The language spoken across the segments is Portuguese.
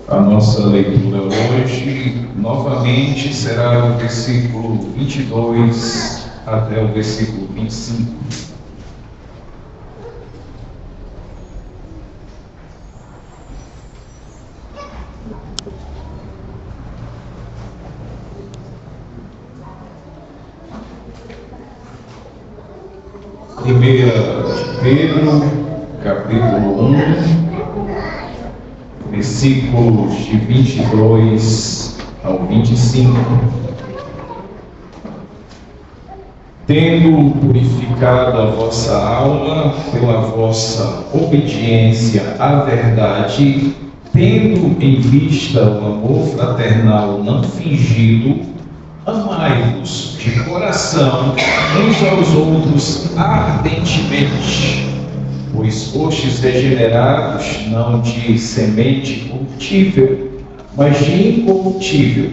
A nossa leitura hoje, novamente, será o versículo 22 até o versículo 25. Primeira de Pedro, capítulo 1, versículos de 22 ao 25. Tendo purificado a vossa alma pela vossa obediência à verdade, tendo em vista o amor fraternal não fingido, amai-vos de coração uns aos outros ardentemente, pois fostes regenerados não de semente corruptível, mas de incorruptível,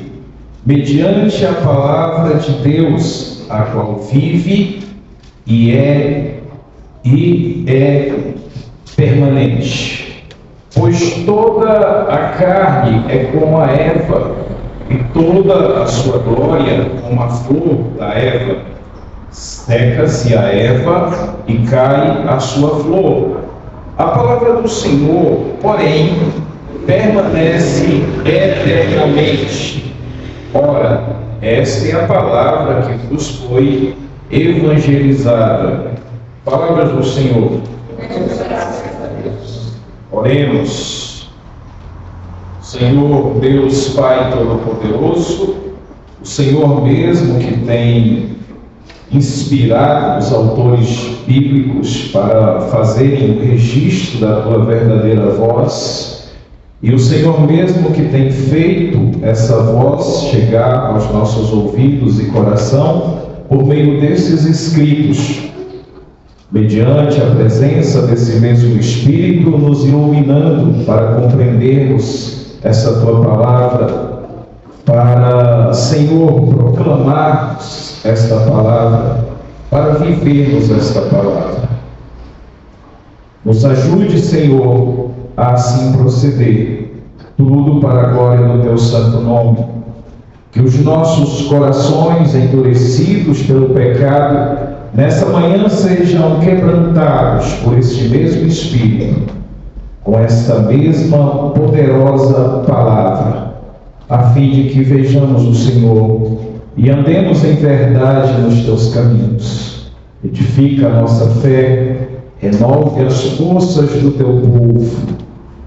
mediante a palavra de Deus, a qual vive e é permanente. Pois toda a carne é como a erva, e toda a sua glória como a flor da erva. Seca-se a erva e cai a sua flor. A palavra do Senhor, porém, permanece eternamente. Ora, esta é a palavra que vos foi evangelizada. Palavras do Senhor. Oremos. Senhor Deus Pai Todo-Poderoso, o Senhor mesmo que tem inspirado os autores bíblicos para fazerem o registro da Tua verdadeira voz, e o Senhor mesmo que tem feito essa voz chegar aos nossos ouvidos e coração por meio desses escritos, mediante a presença desse mesmo Espírito nos iluminando para compreendermos essa Tua palavra, para, Senhor, proclamarmos esta palavra, para vivermos esta palavra. Nos ajude, Senhor, a assim proceder, tudo para a glória do Teu santo nome. Que os nossos corações endurecidos pelo pecado, nessa manhã sejam quebrantados por este mesmo Espírito, com esta mesma poderosa palavra, a fim de que vejamos o Senhor e andemos em verdade nos Teus caminhos. Edifica a nossa fé, renove as forças do Teu povo,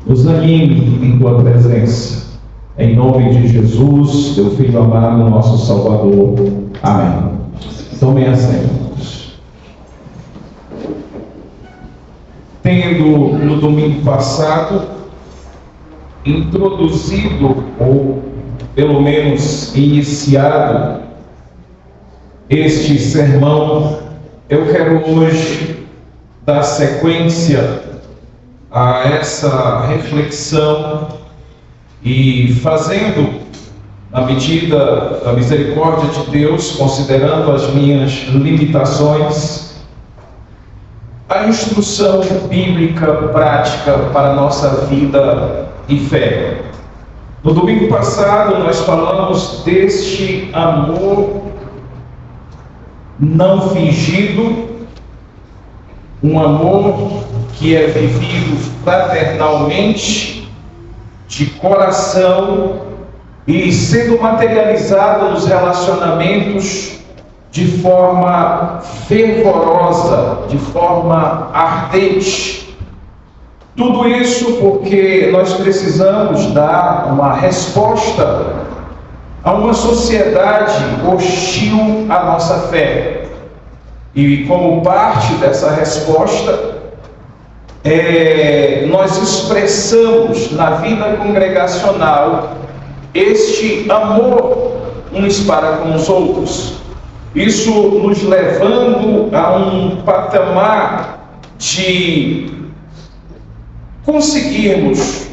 nos anime em Tua presença. Em nome de Jesus, Teu Filho amado, nosso Salvador. Amém. Tomem assento. Tendo no domingo passado introduzido, ou pelo menos iniciado, este sermão, eu quero hoje dar sequência a essa reflexão e fazendo, na medida da misericórdia de Deus, considerando as minhas limitações, a instrução bíblica prática para a nossa vida e fé. No domingo passado nós falamos deste amor não fingido, um amor que é vivido fraternalmente, de coração e sendo materializado nos relacionamentos de forma fervorosa, de forma ardente. Tudo isso porque nós precisamos dar uma resposta a uma sociedade hostil à nossa fé. E como parte dessa resposta, nós expressamos na vida congregacional este amor uns para com os outros. Isso nos levando a um patamar de conseguirmos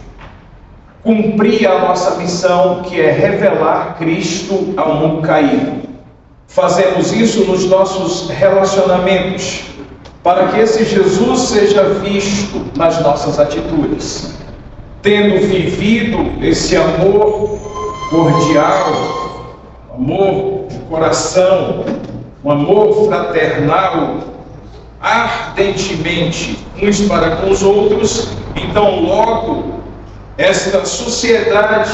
cumprir a nossa missão, que é revelar Cristo ao mundo caído. Fazemos isso nos nossos relacionamentos, para que esse Jesus seja visto nas nossas atitudes. tendo vivido esse amor cordial, amor de coração, um amor fraternal, ardentemente uns para com os outros, então logo esta sociedade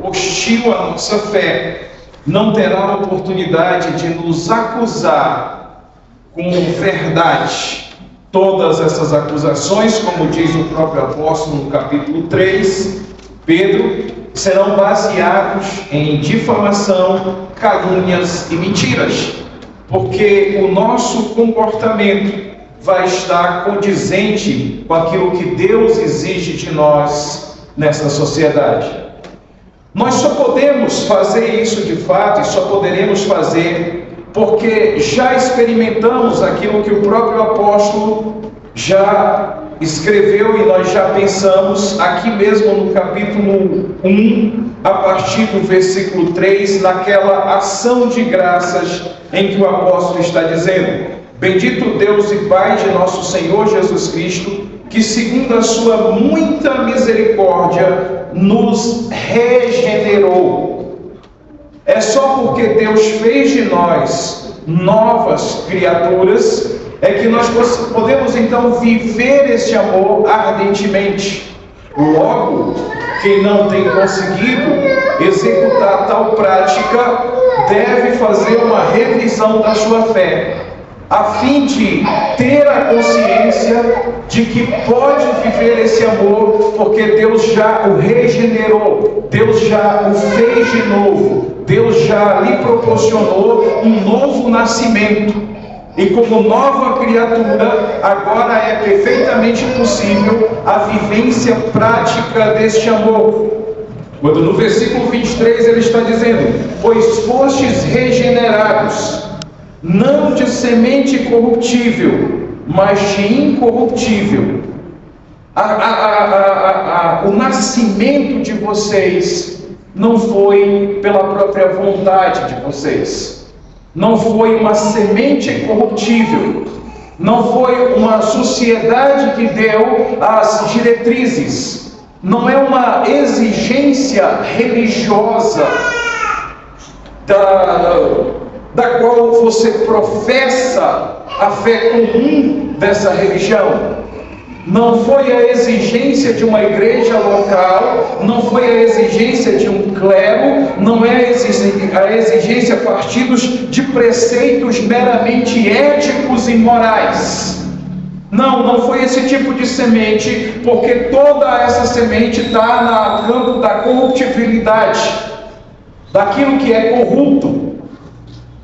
hostil à nossa fé não terá oportunidade de nos acusar com verdade. Todas essas acusações, como diz o próprio apóstolo no capítulo 3, Pedro, serão baseados em difamação, calúnias e mentiras, porque o nosso comportamento vai estar condizente com aquilo que Deus exige de nós nessa sociedade. Nós só podemos fazer isso de fato, e só poderemos fazer porque já experimentamos aquilo que o próprio apóstolo já escreveu e nós já pensamos aqui mesmo no capítulo 1, a partir do versículo 3, naquela ação de graças em que o apóstolo está dizendo: bendito Deus e Pai de nosso Senhor Jesus Cristo, que segundo a sua muita misericórdia nos regenerou. É só porque Deus fez de nós novas criaturas é que nós podemos então viver este amor ardentemente. Logo, quem não tem conseguido executar tal prática deve fazer uma revisão da sua fé, a fim de ter a consciência de que pode viver esse amor, porque Deus já o regenerou, Deus já o fez de novo, Deus já lhe proporcionou um novo nascimento. E como nova criatura, agora é perfeitamente possível a vivência prática deste amor. Quando no versículo 23 ele está dizendo: pois fostes regenerados, não de semente corruptível, mas de incorruptível. O nascimento de vocês não foi pela própria vontade de vocês, não foi uma semente corruptível, não foi uma sociedade que deu as diretrizes, não é uma exigência religiosa da qual você professa a fé comum dessa religião. Não foi a exigência de uma igreja local, não foi a exigência de um clero, não é a exigência a partir de preceitos meramente éticos e morais. Não foi esse tipo de semente, porque toda essa semente está no campo da corruptibilidade, daquilo que é corrupto.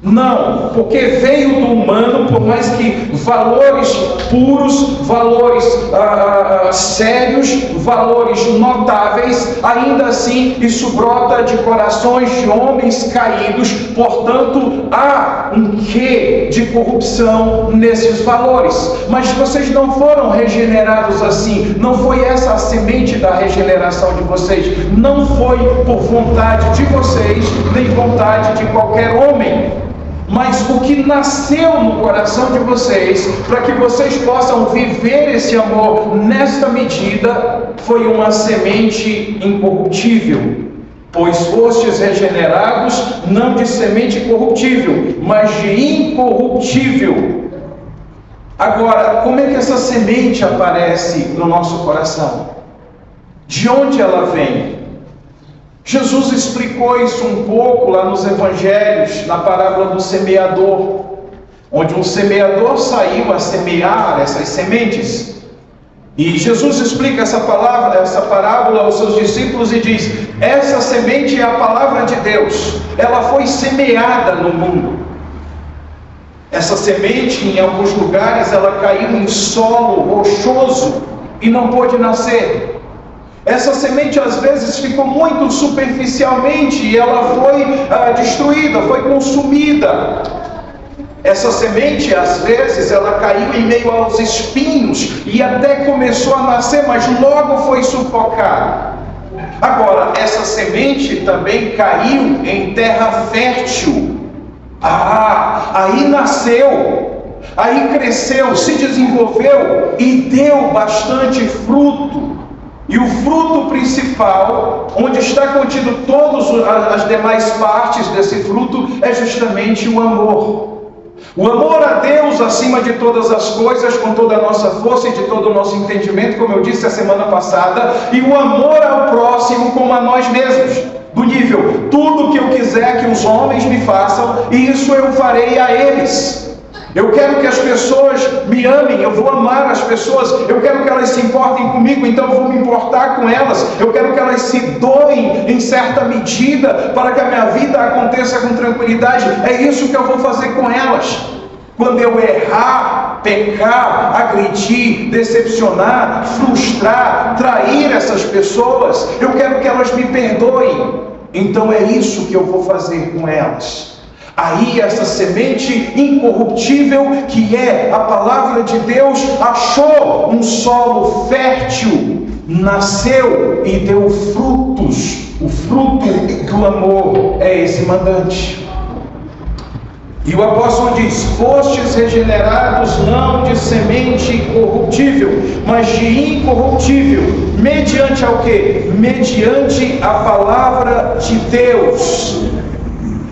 Não, porque veio do humano, por mais que valores puros, valores sérios, valores notáveis, ainda assim isso brota de corações de homens caídos, portanto há um quê de corrupção nesses valores. Mas vocês não foram regenerados assim, não foi essa a semente da regeneração de vocês, não foi por vontade de vocês, nem vontade de qualquer homem. Mas o que nasceu no coração de vocês, para que vocês possam viver esse amor nesta medida, foi uma semente incorruptível. Pois fostes regenerados, não de semente corruptível, mas de incorruptível. Agora, como é que essa semente aparece no nosso coração? De onde ela vem? Jesus explicou isso um pouco lá nos evangelhos, na parábola do semeador, onde um semeador saiu a semear essas sementes. E Jesus explica essa parábola aos seus discípulos e diz: essa semente é a palavra de Deus, ela foi semeada no mundo. Essa semente, em alguns lugares, ela caiu em solo rochoso e não pôde nascer. Essa semente às vezes ficou muito superficialmente e ela foi destruída, foi consumida. Essa semente às vezes ela caiu em meio aos espinhos e até começou a nascer, mas logo foi sufocada. Agora, essa semente também caiu em terra fértil. Aí nasceu, aí cresceu, se desenvolveu e deu bastante fruto. E o fruto principal, onde está contido todas as demais partes desse fruto, é justamente o amor. O amor a Deus acima de todas as coisas, com toda a nossa força e de todo o nosso entendimento, como eu disse a semana passada, e o amor ao próximo como a nós mesmos, do nível, tudo que eu quiser que os homens me façam, isso eu farei a eles. Eu quero que as pessoas me amem, eu vou amar as pessoas, eu quero que elas se importem comigo, então eu vou me importar com elas, eu quero que elas se doem em certa medida para que a minha vida aconteça com tranquilidade. É isso que eu vou fazer com elas. Quando eu errar, pecar, agredir, decepcionar, frustrar, trair essas pessoas, eu quero que elas me perdoem. Então é isso que eu vou fazer com elas. Aí essa semente incorruptível, que é a palavra de Deus, achou um solo fértil, nasceu e deu frutos. O fruto do amor é esse mandante. E o apóstolo diz: fostes regenerados não de semente corruptível, mas de incorruptível. Mediante ao quê? Mediante a palavra de Deus.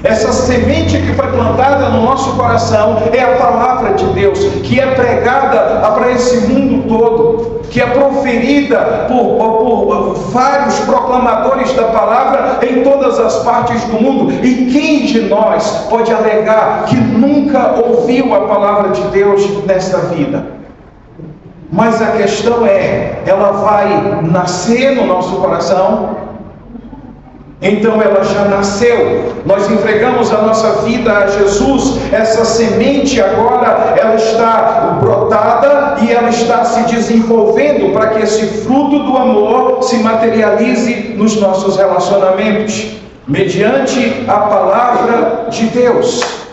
Essa semente que foi plantada no nosso coração é a palavra de Deus, que é pregada para esse mundo todo, que é proferida por vários proclamadores da palavra em todas as partes do mundo. E quem de nós pode alegar que nunca ouviu a palavra de Deus nesta vida? Mas a questão é, ela vai nascer no nosso coração? Então ela já nasceu, nós entregamos a nossa vida a Jesus, essa semente agora ela está brotada e ela está se desenvolvendo para que esse fruto do amor se materialize nos nossos relacionamentos, mediante a palavra de Deus.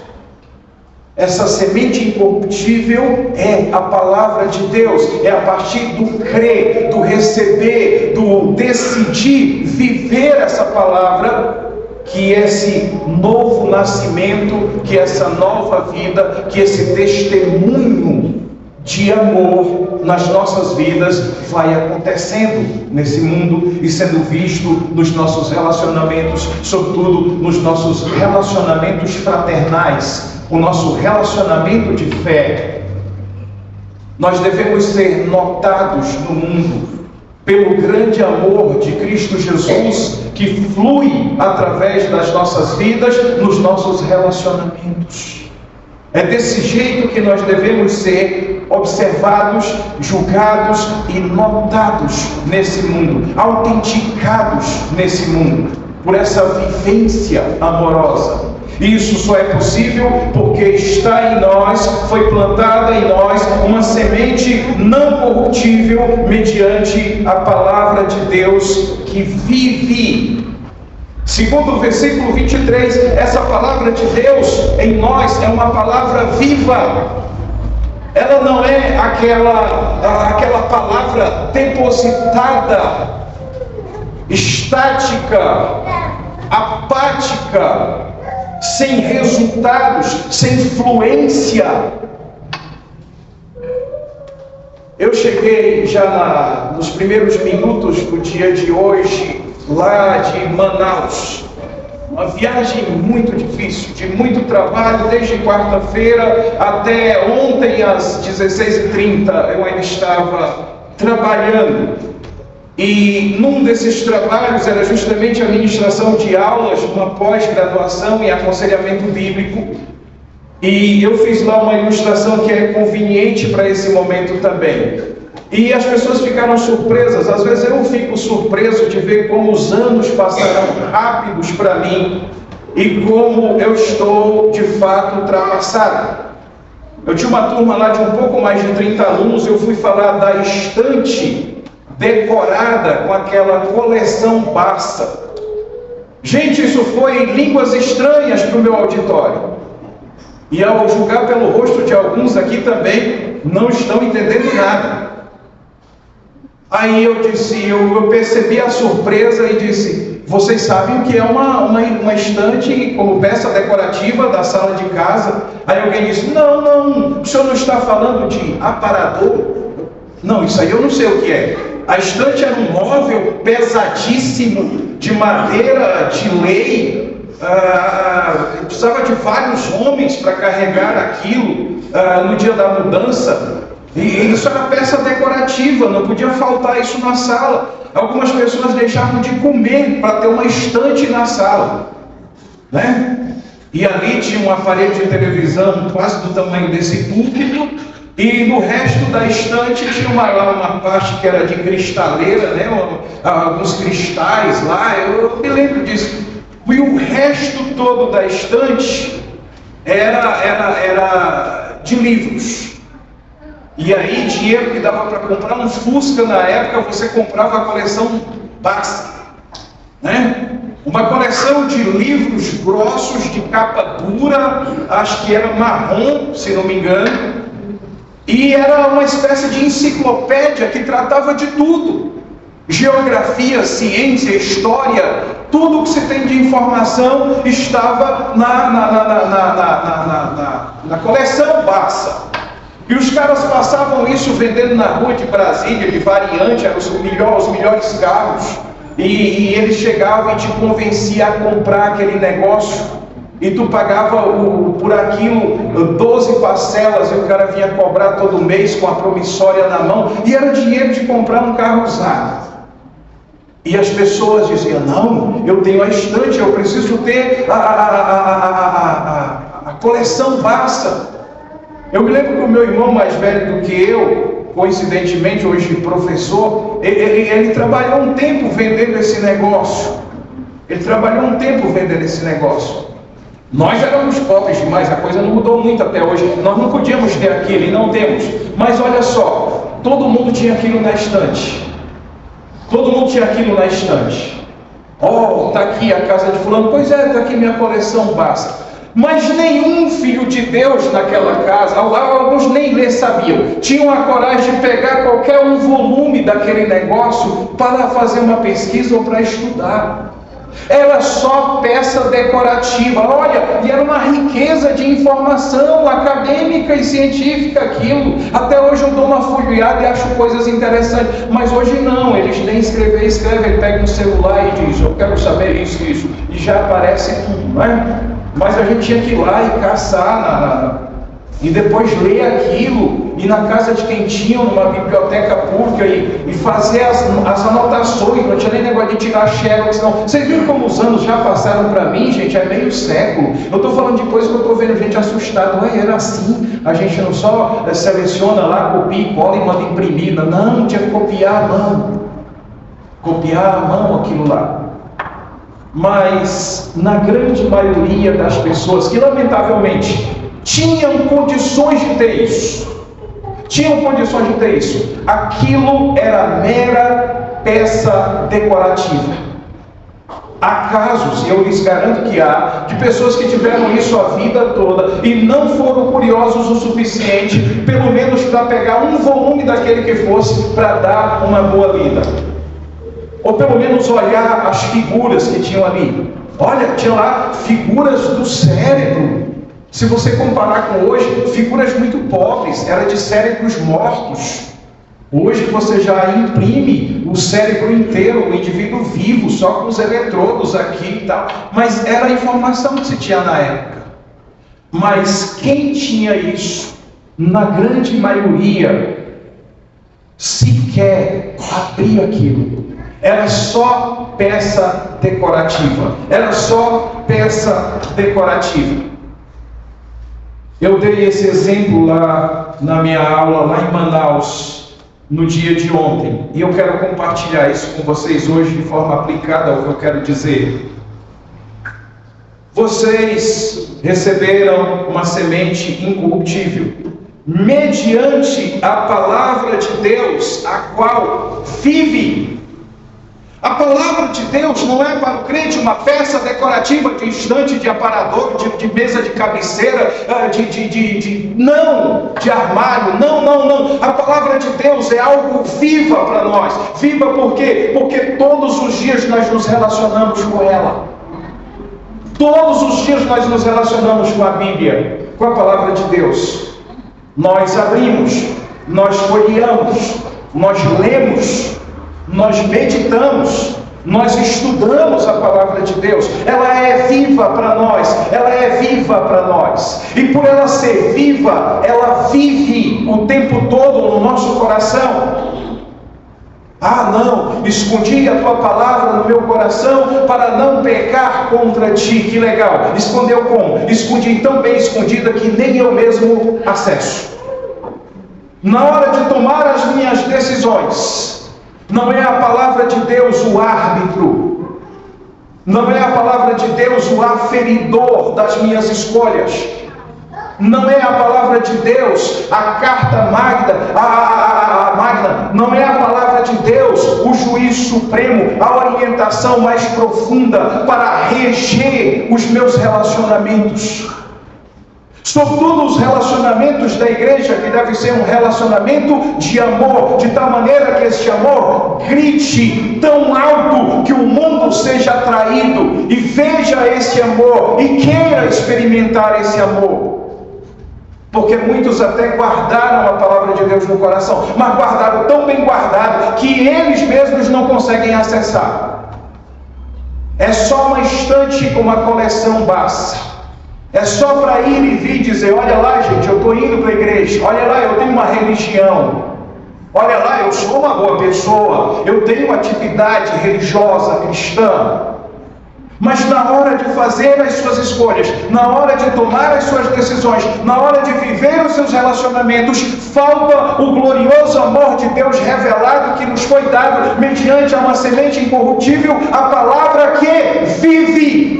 Essa semente incorruptível é a palavra de Deus, é a partir do crer, do receber, do decidir viver essa palavra, que esse novo nascimento, que essa nova vida, que esse testemunho de amor nas nossas vidas vai acontecendo nesse mundo e sendo visto nos nossos relacionamentos, sobretudo nos nossos relacionamentos fraternais. O nosso relacionamento de fé. Nós devemos ser notados no mundo pelo grande amor de Cristo Jesus, que flui através das nossas vidas, nos nossos relacionamentos. É desse jeito que nós devemos ser observados, julgados e notados nesse mundo, autenticados nesse mundo, por essa vivência amorosa. Isso só é possível porque está em nós, foi plantada em nós uma semente não corruptível mediante a palavra de Deus que vive. Segundo o versículo 23, essa palavra de Deus em nós é uma palavra viva. Ela não é aquela palavra depositada, estática, apática, sem resultados, sem fluência. Eu cheguei já nos primeiros minutos do dia de hoje, lá de Manaus. Uma viagem muito difícil, de muito trabalho, desde quarta-feira até ontem às 16h30, eu ainda estava trabalhando. E num desses trabalhos era justamente a ministração de aulas, uma pós-graduação em aconselhamento bíblico. E eu fiz lá uma ilustração que é conveniente para esse momento também. E as pessoas ficaram surpresas, às vezes eu fico surpreso de ver como os anos passaram rápidos para mim e como eu estou de fato ultrapassado. Eu tinha uma turma lá de um pouco mais de 30 alunos, eu fui falar da estante decorada com aquela coleção Barça. Gente, isso foi línguas estranhas para o meu auditório. E ao julgar pelo rosto de alguns aqui também, não estão entendendo nada. Aí eu disse, eu percebi a surpresa e disse: vocês sabem o que é uma estante como peça decorativa da sala de casa? Aí alguém disse: não, o senhor não está falando de aparador? Não, isso aí eu não sei o que é. A estante era um móvel pesadíssimo, de madeira, de lei. Precisava de vários homens para carregar aquilo no dia da mudança. E isso era peça decorativa, não podia faltar isso na sala. Algumas pessoas deixavam de comer para ter uma estante na sala, né? E ali tinha um aparelho de televisão quase do tamanho desse púlpito, e no resto da estante tinha uma parte que era de cristaleira, né? Alguns cristais lá, eu me lembro disso. E o resto todo da estante era de livros. E aí, dinheiro que dava para comprar um Fusca na época, você comprava a coleção Basta, né? Uma coleção de livros grossos, de capa dura, acho que era marrom, se não me engano. E era uma espécie de enciclopédia que tratava de tudo. Geografia, ciência, história, tudo que se tem de informação estava na coleção Basta. E os caras passavam isso vendendo na rua de Brasília, de variante, eram os melhores carros. E eles chegavam e te convenciam a comprar aquele negócio. E tu pagava por aquilo 12 parcelas e o cara vinha cobrar todo mês com a promissória na mão. E era dinheiro de comprar um carro usado. E as pessoas diziam, não, eu tenho a estante, eu preciso ter a coleção Basta. Eu me lembro que o meu irmão mais velho do que eu, coincidentemente hoje professor, ele trabalhou um tempo vendendo esse negócio. Nós éramos pobres demais, a coisa não mudou muito até hoje. Nós não podíamos ter aquilo e não temos. Mas olha só, todo mundo tinha aquilo na estante. Oh, está aqui a casa de fulano. Pois é, está aqui minha coleção Basta. Mas nenhum filho de Deus naquela casa, alguns nem ler sabiam, tinham a coragem de pegar qualquer um volume daquele negócio para fazer uma pesquisa ou para estudar. Era só peça decorativa. Olha, e era uma riqueza de informação acadêmica e científica aquilo. Até hoje eu dou uma folheada e acho coisas interessantes. Mas hoje não, eles nem escrever, ele pega um celular e diz, eu quero saber isso, e já aparece tudo, não é? Mas a gente tinha que ir lá e caçar e depois ler aquilo, ir na casa de quem tinha, numa biblioteca pública e fazer as anotações. Não tinha nem negócio de tirar xerox, não. Vocês viram como os anos já passaram para mim, gente? É meio século. Eu estou falando de coisa que eu estou vendo gente assustada. Ué, era assim, a gente não só seleciona lá, copia e cola e manda imprimir. Não, tinha que copiar à mão aquilo lá. Mas na grande maioria das pessoas que lamentavelmente tinham condições de ter isso, aquilo era mera peça decorativa. Há casos, e eu lhes garanto que há, de pessoas que tiveram isso a vida toda e não foram curiosos o suficiente, pelo menos para pegar um volume daquele que fosse, para dar uma boa lida. Ou pelo menos olhar as figuras que tinham ali. Olha, tinha lá figuras do cérebro. Se você comparar com hoje, figuras muito pobres, era de cérebros mortos. Hoje você já imprime o cérebro inteiro, o indivíduo vivo, só com os eletrodos aqui e tal. Mas era a informação que se tinha na época. Mas quem tinha isso, na grande maioria, sequer abria aquilo. Era só peça decorativa. Eu dei esse exemplo lá na minha aula, lá em Manaus, no dia de ontem. E eu quero compartilhar isso com vocês hoje de forma aplicada ao que eu quero dizer. Vocês receberam uma semente incorruptível, mediante a palavra de Deus, a qual vive. A palavra de Deus não é para o crente uma peça decorativa de estante, de aparador, de mesa de cabeceira, de armário. Não. A palavra de Deus é algo viva para nós. Viva por quê? Porque todos os dias nós nos relacionamos com ela. Todos os dias nós nos relacionamos com a Bíblia, com a palavra de Deus. Nós abrimos, nós folheamos, nós lemos. nós meditamos, nós estudamos a palavra de Deus. Ela é viva para nós, ela é viva para nós. E por ela ser viva, ela vive o tempo todo no nosso coração. Ah, não, escondi a tua palavra no meu coração para não pecar contra ti. Que legal. Escondeu como? Escondi tão bem escondida que nem eu mesmo acesso. Na hora de tomar as minhas decisões, não é a palavra de Deus o árbitro, não é a palavra de Deus o aferidor das minhas escolhas, não é a palavra de Deus a carta magna, não é a palavra de Deus o juiz supremo, a orientação mais profunda para reger os meus relacionamentos. Sobretudo os relacionamentos da igreja, que deve ser um relacionamento de amor, de tal maneira que este amor grite tão alto que o mundo seja atraído e veja esse amor e queira experimentar esse amor. Porque muitos até guardaram a palavra de Deus no coração, mas guardaram tão bem guardado que eles mesmos não conseguem acessar. É só uma estante com uma coleção basta. É só para ir e vir dizer: olha lá, gente, eu estou indo para a igreja, olha lá, eu tenho uma religião, olha lá, eu sou uma boa pessoa, eu tenho uma atividade religiosa cristã. Mas na hora de fazer as suas escolhas, na hora de tomar as suas decisões, na hora de viver os seus relacionamentos, falta o glorioso amor de Deus revelado que nos foi dado mediante uma semente incorruptível, a palavra que vive.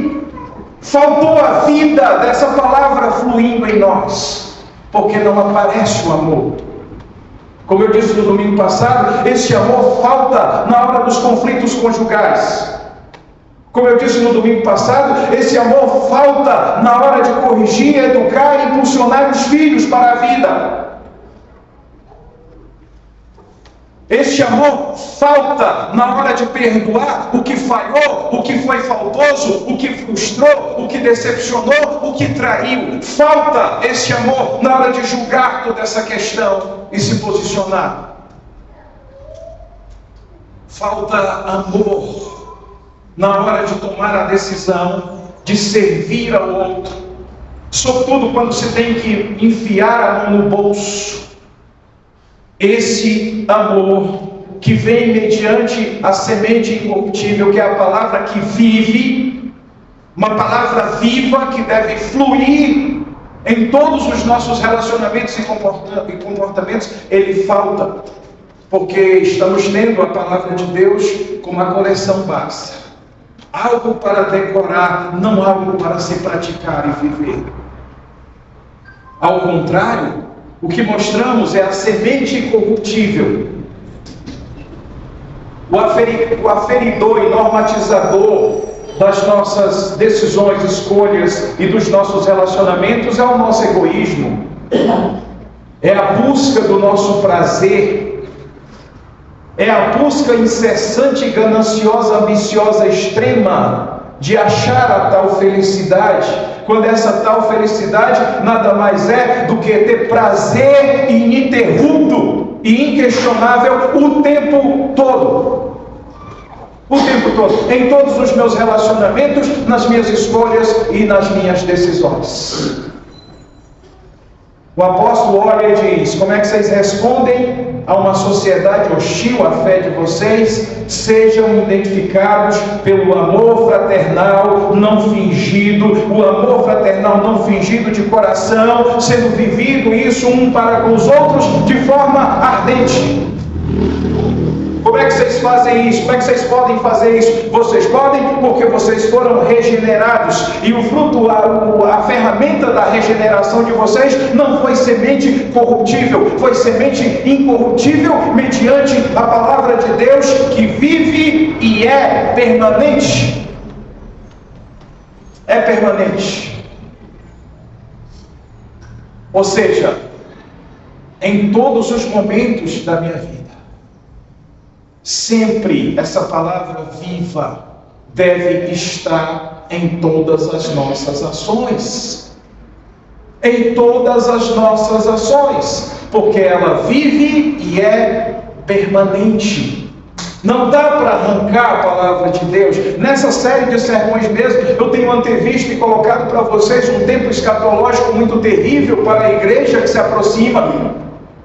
Faltou a vida dessa palavra fluindo em nós, porque não aparece o amor. Como eu disse no domingo passado, esse amor falta na hora dos conflitos conjugais. Como eu disse no domingo passado, esse amor falta na hora de corrigir, educar e impulsionar os filhos para a vida. Este amor falta na hora de perdoar o que falhou, o que foi faltoso, o que frustrou, o que decepcionou, o que traiu. Falta este amor na hora de julgar toda essa questão e se posicionar. Falta amor na hora de tomar a decisão de servir ao outro, sobretudo quando se tem que enfiar a mão no bolso. Esse amor que vem mediante a semente incorruptível, que é a palavra que vive, uma palavra viva que deve fluir em todos os nossos relacionamentos e comportamentos, ele falta, porque estamos tendo a palavra de Deus como a coleção basta. Algo para decorar, não algo para se praticar e viver. Ao contrário, o que mostramos é a semente incorruptível, o aferidor e normatizador das nossas decisões, escolhas e dos nossos relacionamentos é o nosso egoísmo, é a busca do nosso prazer, é a busca incessante, gananciosa, ambiciosa, extrema de achar a tal felicidade, quando essa tal felicidade nada mais é do que ter prazer ininterrupto e inquestionável o tempo todo. O tempo todo, em todos os meus relacionamentos, nas minhas escolhas e nas minhas decisões. O apóstolo olha e diz: como é que vocês respondem a uma sociedade hostil à fé de vocês? Sejam identificados pelo amor fraternal não fingido, o amor fraternal não fingido de coração, sendo vivido isso um para com os outros de forma ardente. Como é que vocês fazem isso? Como é que vocês podem fazer isso? Vocês podem porque vocês foram regenerados. E o fruto, a ferramenta da regeneração de vocês não foi semente corruptível, foi semente incorruptível mediante a palavra de Deus que vive e é permanente. É permanente. Ou seja, em todos os momentos da minha vida, sempre essa palavra viva deve estar em todas as nossas ações. Em todas as nossas ações. Porque ela vive e é permanente. Não dá para arrancar a palavra de Deus. Nessa série de sermões mesmo, eu tenho antevisto e colocado para vocês um tempo escatológico muito terrível para a igreja que se aproxima.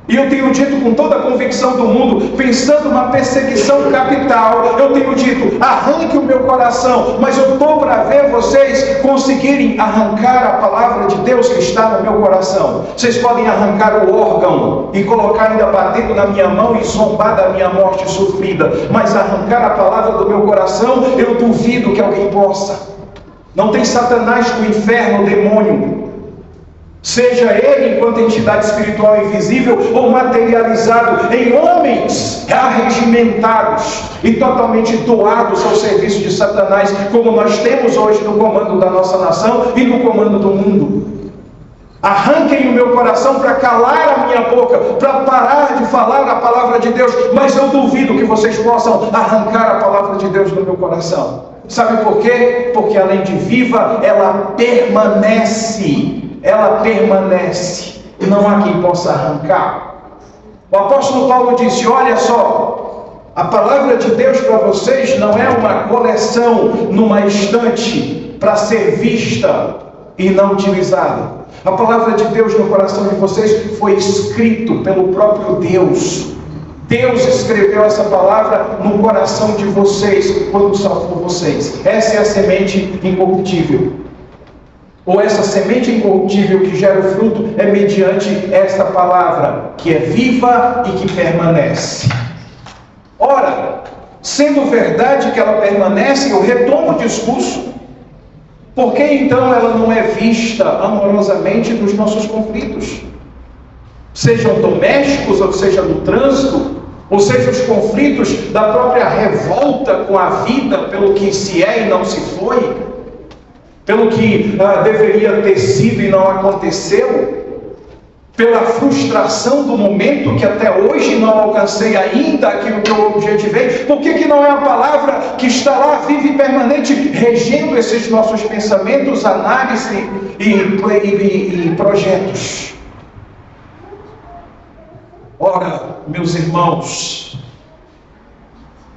E eu tenho dito com toda a convicção do mundo, pensando uma perseguição capital, eu tenho dito, arranque o meu coração, mas eu estou para ver vocês conseguirem arrancar a palavra de Deus que está no meu coração. Vocês podem arrancar o órgão e colocar ainda batendo na minha mão e zombar da minha morte sofrida, mas arrancar a palavra do meu coração, eu duvido que alguém possa. Não tem Satanás do inferno, demônio, seja ele enquanto entidade espiritual invisível ou materializado em homens arregimentados e totalmente doados ao serviço de Satanás, como nós temos hoje no comando da nossa nação e no comando do mundo. Arranquem o meu coração para calar a minha boca, para parar de falar a palavra de Deus, mas eu duvido que vocês possam arrancar a palavra de Deus do meu coração. Sabe por quê? Porque além de viva, ela permanece. Ela permanece, não há quem possa arrancar. O apóstolo Paulo disse, olha só, a palavra de Deus para vocês não é uma coleção numa estante para ser vista e não utilizada. A palavra de Deus no coração de vocês foi escrito pelo próprio Deus. Deus escreveu essa palavra no coração de vocês quando salvou vocês. Essa é a semente incorruptível. Ou essa semente incorruptível que gera o fruto é mediante esta palavra, que é viva e que permanece. Ora, sendo verdade que ela permanece, eu retomo o discurso. Por que então ela não é vista amorosamente nos nossos conflitos? Sejam domésticos, ou seja no trânsito, ou seja os conflitos da própria revolta com a vida pelo que se é e não se foi, pelo que deveria ter sido e não aconteceu, pela frustração do momento que até hoje não alcancei ainda aquilo que eu objetivei. Por que não é a palavra que está lá viva e permanente, regendo esses nossos pensamentos, análise e projetos? Ora, meus irmãos,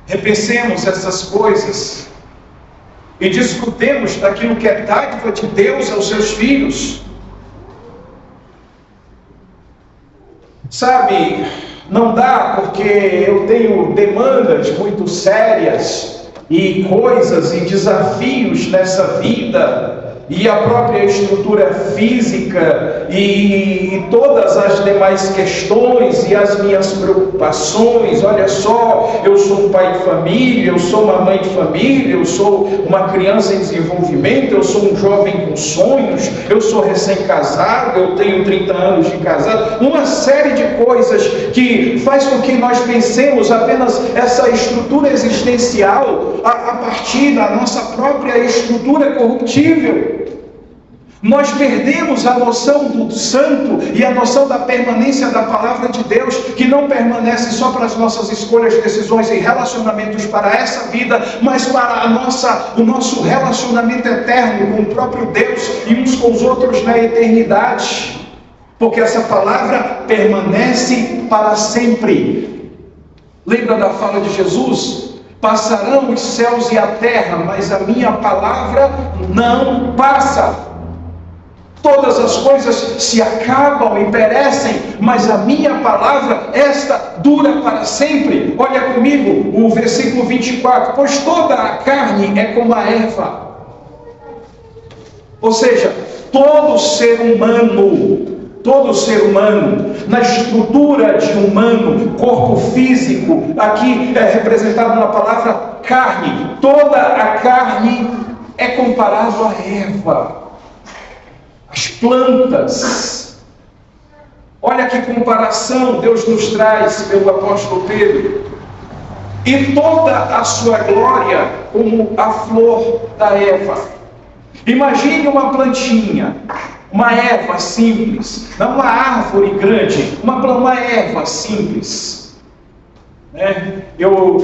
repensemos essas coisas e discutemos daquilo que é dádiva de Deus aos seus filhos. Sabe, não dá, porque eu tenho demandas muito sérias e coisas e desafios nessa vida, e a própria estrutura física e todas as demais questões e as minhas preocupações. Olha só, eu sou um pai de família, eu sou uma mãe de família, eu sou uma criança em desenvolvimento, eu sou um jovem com sonhos, eu sou recém-casado, eu tenho 30 anos de casado. Uma série de coisas que faz com que nós pensemos apenas essa estrutura existencial a partir da nossa própria estrutura corruptível. Nós perdemos a noção do santo e a noção da permanência da palavra de Deus, que não permanece só para as nossas escolhas, decisões e relacionamentos para essa vida, mas para o nosso relacionamento eterno com o próprio Deus e uns com os outros na eternidade. Porque essa palavra permanece para sempre. Lembra da fala de Jesus? Passarão os céus e a terra, mas a minha palavra não passa. Todas as coisas se acabam e perecem, mas a minha palavra, esta dura para sempre. Olha comigo o versículo 24. Pois toda a carne é como a erva. Ou seja, todo ser humano, na estrutura de humano, corpo físico, aqui é representado na palavra carne. Toda a carne é comparado à erva. As plantas. Olha que comparação Deus nos traz pelo apóstolo Pedro. E toda a sua glória como a flor da erva. Imagine uma plantinha, uma erva simples, não uma árvore grande, uma erva simples. Eu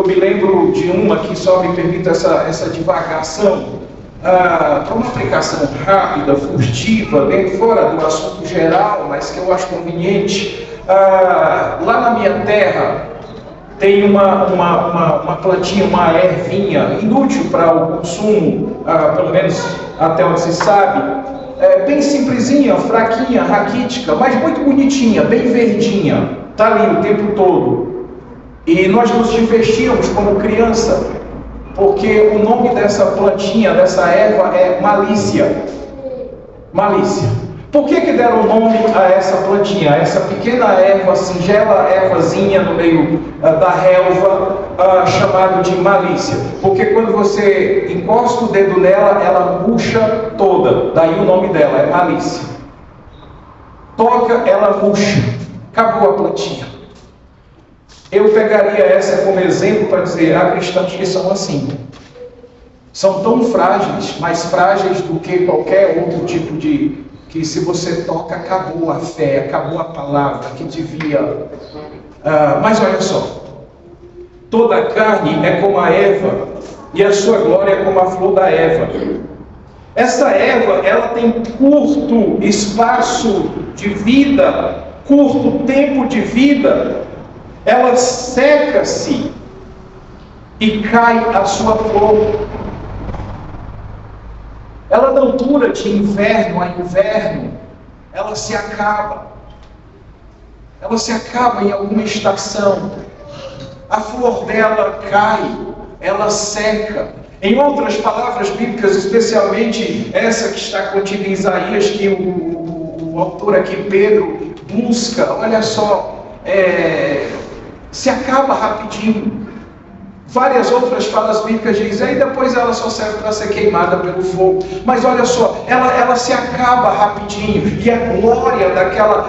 me lembro de uma que só me permite essa divagação. Para uma aplicação rápida, furtiva, bem fora do assunto geral, mas que eu acho conveniente. Lá na minha terra tem uma plantinha, uma ervinha, inútil para o consumo, pelo menos até onde se sabe, bem simplesinha, fraquinha, raquítica, mas muito bonitinha, bem verdinha, está ali o tempo todo. E nós nos divertíamos como criança, porque o nome dessa plantinha, dessa erva é malícia. Malícia. Por que deram o nome a essa plantinha, a essa pequena erva, singela ervazinha no meio da relva, chamado de malícia? Porque quando você encosta o dedo nela, ela murcha toda, daí o nome dela é malícia. Toca, ela murcha, acabou a plantinha. Eu pegaria essa como exemplo para dizer, cristãos que são assim. São tão frágeis, mais frágeis do que qualquer outro tipo de... que se você toca, acabou a fé, acabou a palavra que devia... mas olha só, toda a carne é como a erva, e a sua glória é como a flor da erva. Essa erva, ela tem curto espaço de vida, curto tempo de vida, ela seca-se e cai a sua flor. Ela não dura de inverno a inverno, ela se acaba. Ela se acaba em alguma estação. A flor dela cai, ela seca. Em outras palavras bíblicas, especialmente essa que está contida em Isaías, que o autor aqui, Pedro, busca, olha só, se acaba rapidinho. Várias outras falas bíblicas dizem, aí depois ela só serve para ser queimada pelo fogo. Mas olha só, ela se acaba rapidinho. E a glória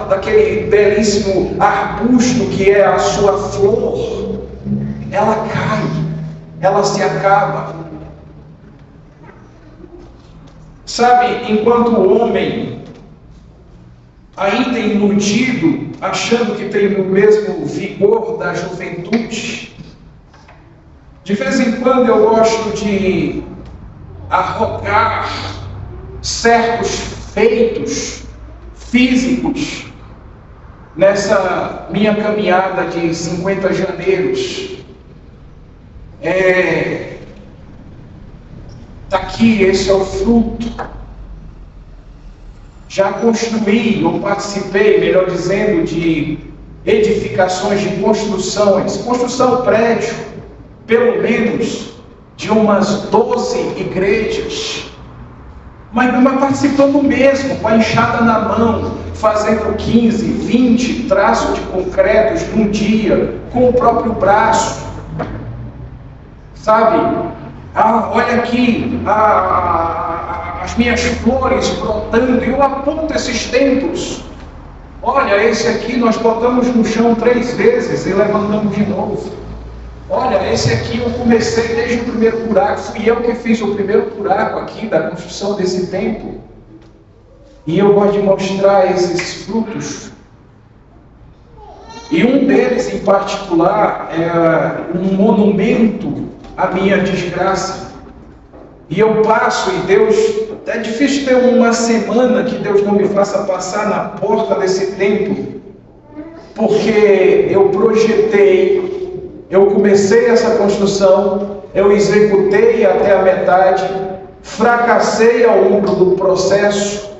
daquele belíssimo arbusto que é a sua flor, ela cai, ela se acaba. Sabe, enquanto o homem, ainda iludido, achando que tem o mesmo vigor da juventude, de vez em quando eu gosto de arrogar certos feitos físicos nessa minha caminhada de 50 janeiros. Tá aqui, esse é o fruto. Já construí, ou participei, melhor dizendo, de edificações, de construção prédio, pelo menos de umas 12 igrejas, mas participando mesmo, com a enxada na mão, fazendo 15, 20 traços de concretos num dia, com o próprio braço, sabe? Olha aqui, as minhas flores brotando, e eu aponto esses templos. Olha, esse aqui nós botamos no chão 3 vezes e levantamos de novo. Olha, esse aqui eu comecei desde o primeiro buraco, fui eu que fiz o primeiro buraco aqui da construção desse templo. E eu gosto de mostrar esses frutos. E um deles em particular é um monumento à minha desgraça. E eu passo, e Deus, é difícil ter uma semana que Deus não me faça passar na porta desse templo, porque eu projetei, eu comecei essa construção, eu executei até a metade, fracassei ao longo do processo.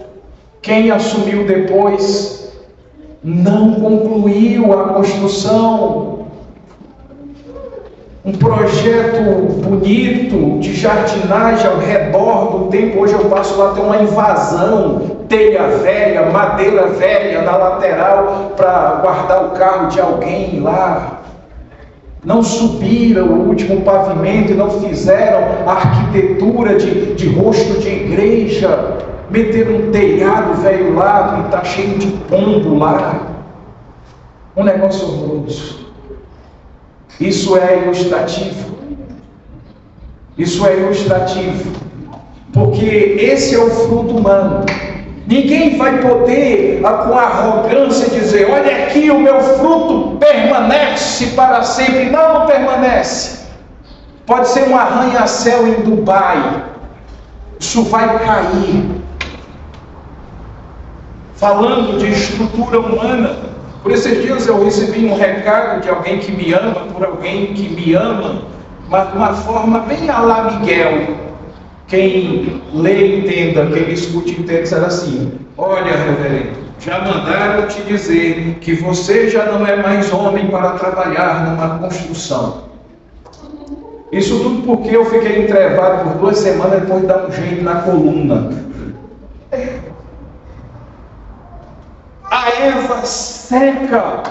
Quem assumiu depois não concluiu a construção. Um projeto bonito de jardinagem ao redor do templo. Hoje eu passo lá, tem uma invasão, telha velha, madeira velha na lateral para guardar o carro de alguém lá. Não subiram o último pavimento e não fizeram a arquitetura de rosto de igreja. Meteram um telhado velho lá e está cheio de pombo lá. Um negócio horroroso. Isso é ilustrativo. Isso é ilustrativo. Porque esse é o fruto humano. Ninguém vai poder, com arrogância, dizer: olha aqui, o meu fruto permanece para sempre. Não permanece. Pode ser um arranha-céu em Dubai. Isso vai cair. Falando de estrutura humana, Por esses dias eu recebi um recado de alguém que me ama, por alguém que me ama, mas de uma forma bem à la Miguel. Quem lê entenda, quem escute entenda, será assim: olha, reverendo, já mandaram te dizer que você já não é mais homem para trabalhar numa construção. Isso tudo porque eu fiquei entrevado por 2 semanas depois de dar um jeito na coluna. A erva seca.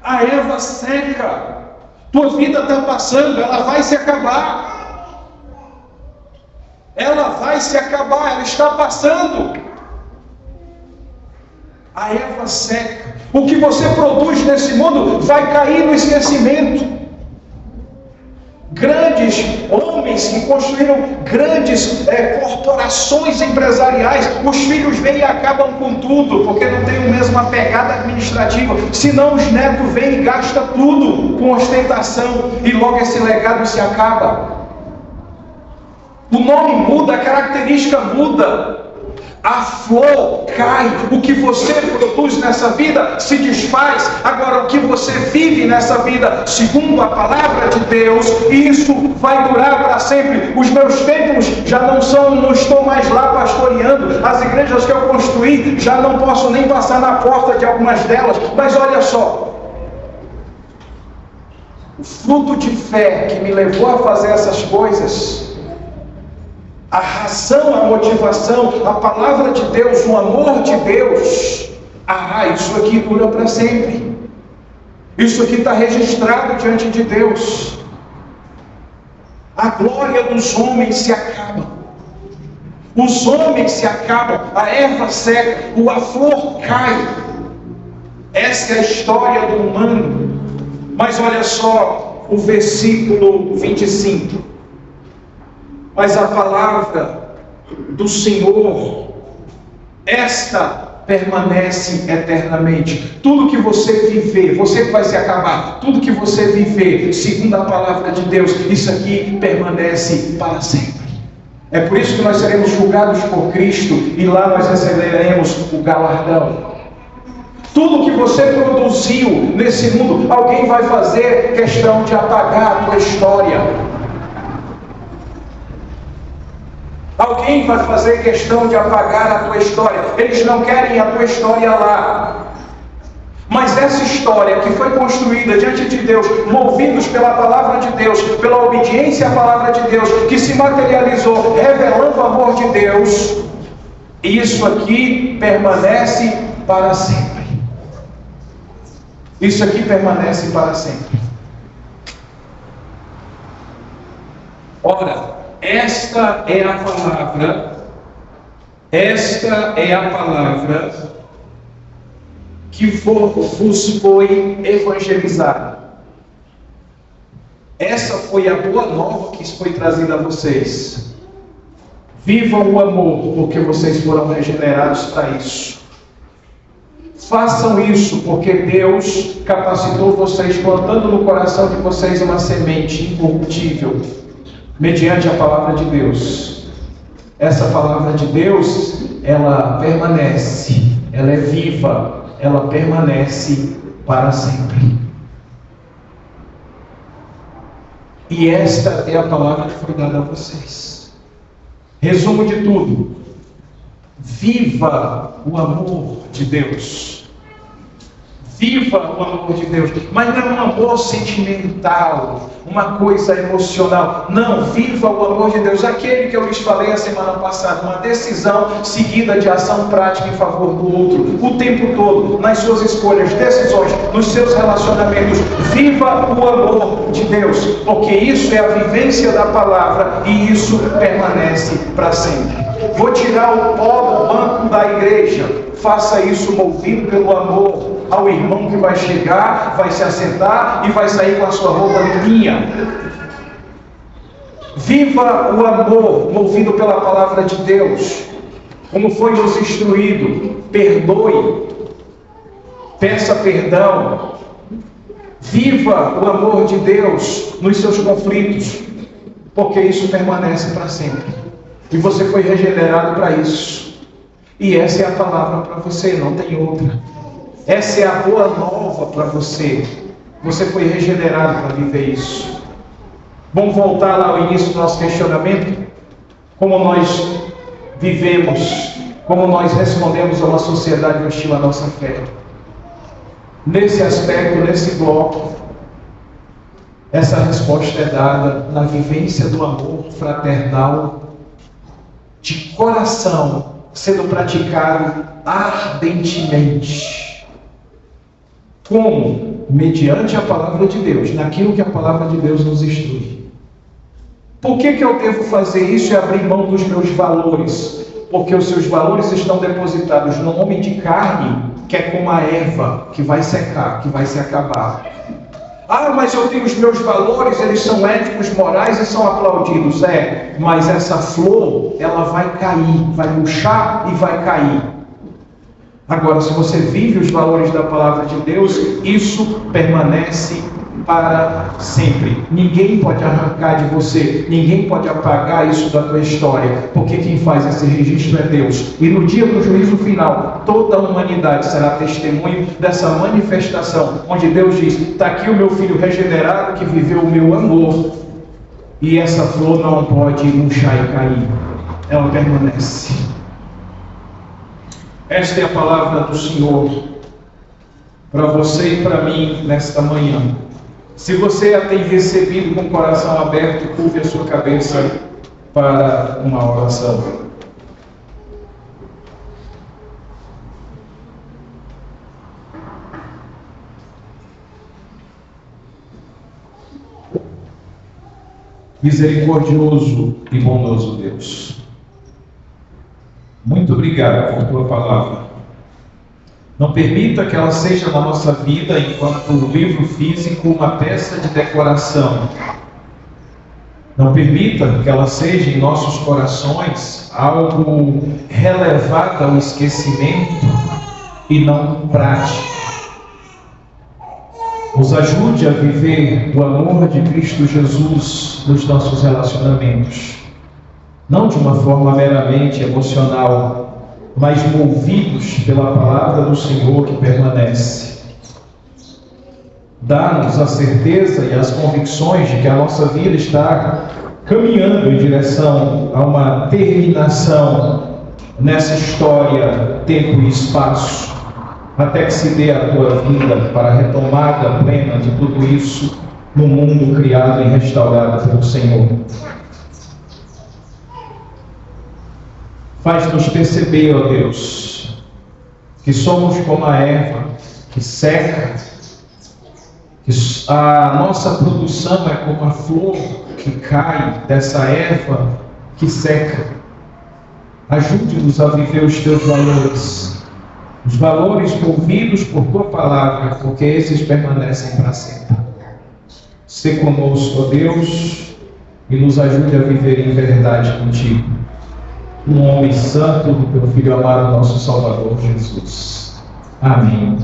A erva seca. Tua vida está passando, ela vai se acabar. Ela vai se acabar, ela está passando. A erva seca. O que você produz nesse mundo vai cair no esquecimento. Grandes homens que construíram grandes corporações empresariais, os filhos vêm e acabam com tudo, porque não tem a mesma pegada administrativa. Senão os netos vêm e gastam tudo com ostentação, e logo esse legado se acaba. O nome muda, a característica muda. A flor cai, o que você produz nessa vida se desfaz. Agora, o que você vive nessa vida, segundo a palavra de Deus, isso vai durar para sempre. Os meus templos já não estou mais lá pastoreando. As igrejas que eu construí, já não posso nem passar na porta de algumas delas. Mas olha só, o fruto de fé que me levou a fazer essas coisas, a razão, a motivação, a palavra de Deus, o amor de Deus, isso aqui dura para sempre. Isso aqui está registrado diante de Deus. A glória dos homens se acaba. Os homens se acabam, a erva seca, a flor cai. Essa é a história do humano. Mas olha só o versículo 25. Mas a palavra do Senhor, esta permanece eternamente. Tudo que você viver, você que vai se acabar, tudo que você viver, segundo a palavra de Deus, isso aqui permanece para sempre. É por isso que nós seremos julgados por Cristo, e lá nós receberemos o galardão. Tudo que você produziu nesse mundo, alguém vai fazer questão de apagar a tua história. Alguém vai fazer questão de apagar a tua história. Eles não querem a tua história lá. Mas essa história que foi construída diante de Deus, movidos pela palavra de Deus, pela obediência à palavra de Deus, que se materializou, revelando o amor de Deus, isso aqui permanece para sempre. Isso aqui permanece para sempre. Ora, esta é a palavra que vos foi evangelizada. Essa foi a boa nova que foi trazida a vocês. Vivam o amor, porque vocês foram regenerados para isso. Façam isso, porque Deus capacitou vocês, plantando no coração de vocês uma semente incorruptível, mediante a palavra de Deus. Essa palavra de Deus, ela permanece, ela é viva, ela permanece para sempre. E esta é a palavra que foi dada a vocês. Resumo de tudo: viva o amor de Deus. Viva o amor de Deus, mas não é um amor sentimental, uma coisa emocional. Não, viva o amor de Deus, aquele que eu lhes falei a semana passada, uma decisão seguida de ação prática em favor do outro, o tempo todo, nas suas escolhas, decisões, nos seus relacionamentos. Viva o amor de Deus, porque isso é a vivência da palavra e isso permanece para sempre. Vou tirar o pó do banco da igreja. Faça isso movido pelo amor ao irmão que vai chegar, vai se assentar e vai sair com a sua roupa limpinha. Viva o amor movido pela palavra de Deus, como foi nos instruído. Perdoe, peça perdão. Viva o amor de Deus nos seus conflitos, porque isso permanece para sempre. E você foi regenerado para isso. E essa é a palavra para você, não tem outra. Essa é a boa nova para você. Você foi regenerado para viver isso. Vamos voltar lá ao início do nosso questionamento? Como nós vivemos, como nós respondemos a uma sociedade hostil à nossa fé. Nesse aspecto, nesse bloco, essa resposta é dada na vivência do amor fraternal de coração, sendo praticado ardentemente. Como? Mediante a palavra de Deus, naquilo que a palavra de Deus nos instrui. Por que eu devo fazer isso e abrir mão dos meus valores? Porque os seus valores estão depositados no homem de carne, que é como a erva, que vai secar, que vai se acabar. Ah, mas eu tenho os meus valores, eles são éticos, morais e são aplaudidos. Mas essa flor, ela vai cair, vai murchar e vai cair. Agora, se você vive os valores da palavra de Deus, isso permanece para sempre. Ninguém pode arrancar de você, ninguém pode apagar isso da tua história, porque quem faz esse registro é Deus. E no dia do juízo final, toda a humanidade será testemunho dessa manifestação, onde Deus diz: está aqui o meu filho regenerado que viveu o meu amor, e essa flor não pode murchar e cair, ela permanece. Esta é a palavra do Senhor para você e para mim nesta manhã. Se você a tem recebido com o coração aberto, curve a sua cabeça para uma oração. Misericordioso e bondoso Deus, muito obrigado por tua palavra. Não permita que ela seja na nossa vida, enquanto livro físico, uma peça de decoração. Não permita que ela seja em nossos corações algo relevado ao esquecimento e não prático. Nos ajude a viver o amor de Cristo Jesus nos nossos relacionamentos. Não de uma forma meramente emocional, mas movidos pela palavra do Senhor que permanece. Dá-nos a certeza e as convicções de que a nossa vida está caminhando em direção a uma terminação nessa história, tempo e espaço, até que se dê a tua vida para a retomada plena de tudo isso no mundo criado e restaurado pelo Senhor. Faz-nos perceber, ó Deus, que somos como a erva que seca, que a nossa produção é como a flor que cai dessa erva que seca. Ajude-nos a viver os teus valores, os valores movidos por tua palavra, porque esses permanecem para sempre. Sê conosco, ó Deus, e nos ajude a viver em verdade contigo. No nome santo do teu Filho amado, nosso Salvador Jesus. Amém.